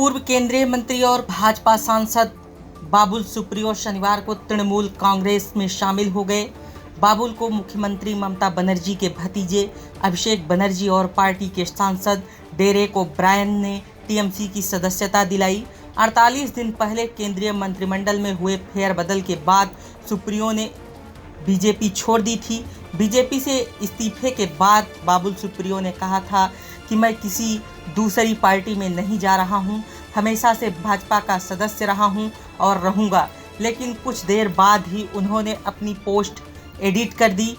पूर्व केंद्रीय मंत्री और भाजपा सांसद बाबुल सुप्रियो शनिवार को तृणमूल कांग्रेस में शामिल हो गए। बाबुल को मुख्यमंत्री ममता बनर्जी के भतीजे अभिषेक बनर्जी और पार्टी के सांसद डेरेक ओब्रायन ने टीएमसी की सदस्यता दिलाई। 48 दिन पहले केंद्रीय मंत्रिमंडल में हुए फेरबदल के बाद सुप्रियो ने बीजेपी छोड़ दी थी। बीजेपी से इस्तीफे के बाद बाबुल सुप्रियो ने कहा था कि मैं किसी दूसरी पार्टी में नहीं जा रहा हूं, हमेशा से भाजपा का सदस्य रहा हूं और रहूंगा। लेकिन कुछ देर बाद ही उन्होंने अपनी पोस्ट एडिट कर दी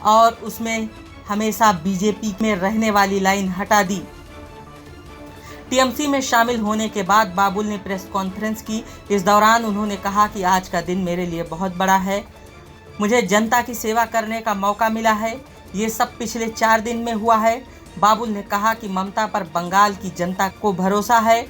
और उसमें हमेशा बीजेपी में रहने वाली लाइन हटा दी। टीएमसी में शामिल होने के बाद बाबुल ने प्रेस कॉन्फ्रेंस की। इस दौरान उन्होंने कहा कि आज का दिन मेरे लिए बहुत बड़ा है, मुझे जनता की सेवा करने का मौका मिला है। ये सब पिछले 4 दिन में हुआ है। बाबुल ने कहा कि ममता पर बंगाल की जनता को भरोसा है,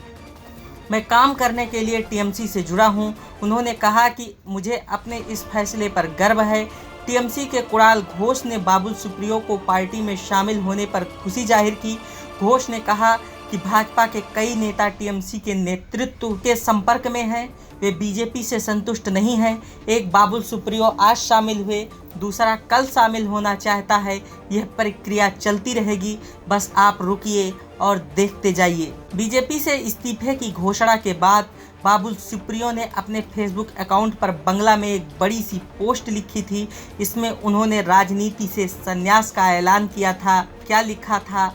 मैं काम करने के लिए टीएमसी से जुड़ा हूं। उन्होंने कहा कि मुझे अपने इस फैसले पर गर्व है। टीएमसी के कुणाल घोष ने बाबुल सुप्रियो को पार्टी में शामिल होने पर खुशी जाहिर की। घोष ने कहा कि भाजपा के कई नेता टीएमसी के नेतृत्व के संपर्क में हैं, वे बीजेपी से संतुष्ट नहीं हैं। एक बाबुल सुप्रियो आज शामिल हुए, दूसरा कल शामिल होना चाहता है। यह प्रक्रिया चलती रहेगी, बस आप रुकिए और देखते जाइए। बीजेपी से इस्तीफे की घोषणा के बाद बाबुल सुप्रियो ने अपने फेसबुक अकाउंट पर बंगला में एक बड़ी सी पोस्ट लिखी थी। इसमें उन्होंने राजनीति से संन्यास का ऐलान किया था। क्या लिखा था,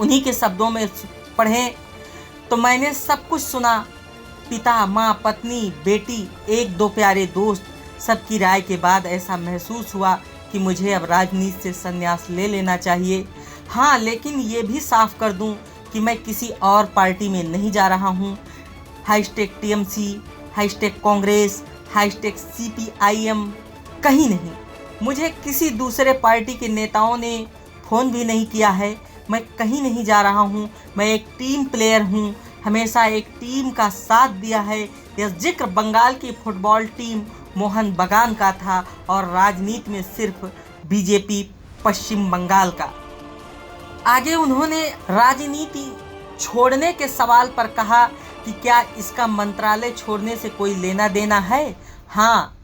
उन्हीं के शब्दों में पढ़ें तो मैंने सब कुछ सुना, पिता, माँ, पत्नी, बेटी, 1-2 प्यारे दोस्त, सबकी राय के बाद ऐसा महसूस हुआ कि मुझे अब राजनीति से संन्यास ले लेना चाहिए। हाँ, लेकिन ये भी साफ कर दूं कि मैं किसी और पार्टी में नहीं जा रहा हूँ। #TMC, #कांग्रेस, #CPIM, कहीं नहीं। मुझे किसी दूसरे पार्टी के नेताओं ने फ़ोन भी नहीं किया है। मैं कहीं नहीं जा रहा हूँ। मैं एक टीम प्लेयर हूँ, हमेशा एक टीम का साथ दिया है। यह जिक्र बंगाल की फुटबॉल टीम मोहन बगान का था और राजनीति में सिर्फ बीजेपी पश्चिम बंगाल का। आगे उन्होंने राजनीति छोड़ने के सवाल पर कहा कि क्या इसका मंत्रालय छोड़ने से कोई लेना देना है? हाँ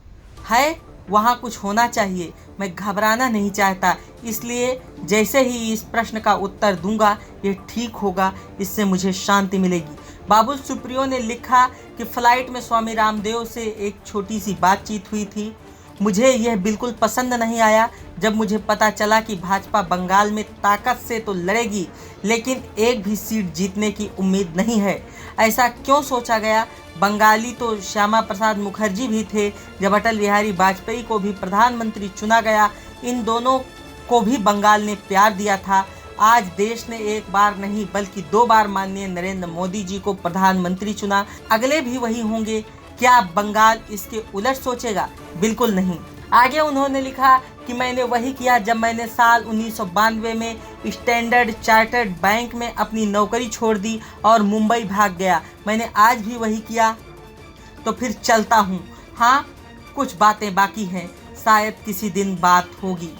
है, वहाँ कुछ होना चाहिए। मैं घबराना नहीं चाहता, इसलिए जैसे ही इस प्रश्न का उत्तर दूंगा ये ठीक होगा, इससे मुझे शांति मिलेगी। बाबुल सुप्रियो ने लिखा कि फ्लाइट में स्वामी रामदेव से एक छोटी सी बातचीत हुई थी। मुझे यह बिल्कुल पसंद नहीं आया जब मुझे पता चला कि भाजपा बंगाल में ताकत से तो लड़ेगी, लेकिन एक भी सीट जीतने की उम्मीद नहीं है। ऐसा क्यों सोचा गया? बंगाली तो श्यामा प्रसाद मुखर्जी भी थे, जब अटल बिहारी वाजपेयी को भी प्रधानमंत्री चुना गया। इन दोनों को भी बंगाल ने प्यार दिया था। आज देश ने एक बार नहीं बल्कि 2 बार माननीय नरेंद्र मोदी जी को प्रधानमंत्री चुना, अगले भी वही होंगे। क्या बंगाल इसके उलट सोचेगा? बिल्कुल नहीं। आगे उन्होंने लिखा कि मैंने वही किया जब मैंने साल 1992 में स्टैंडर्ड चार्टर्ड बैंक में अपनी नौकरी छोड़ दी और मुंबई भाग गया। मैंने आज भी वही किया, तो फिर चलता हूँ। हाँ, कुछ बातें बाकी हैं, शायद किसी दिन बात होगी।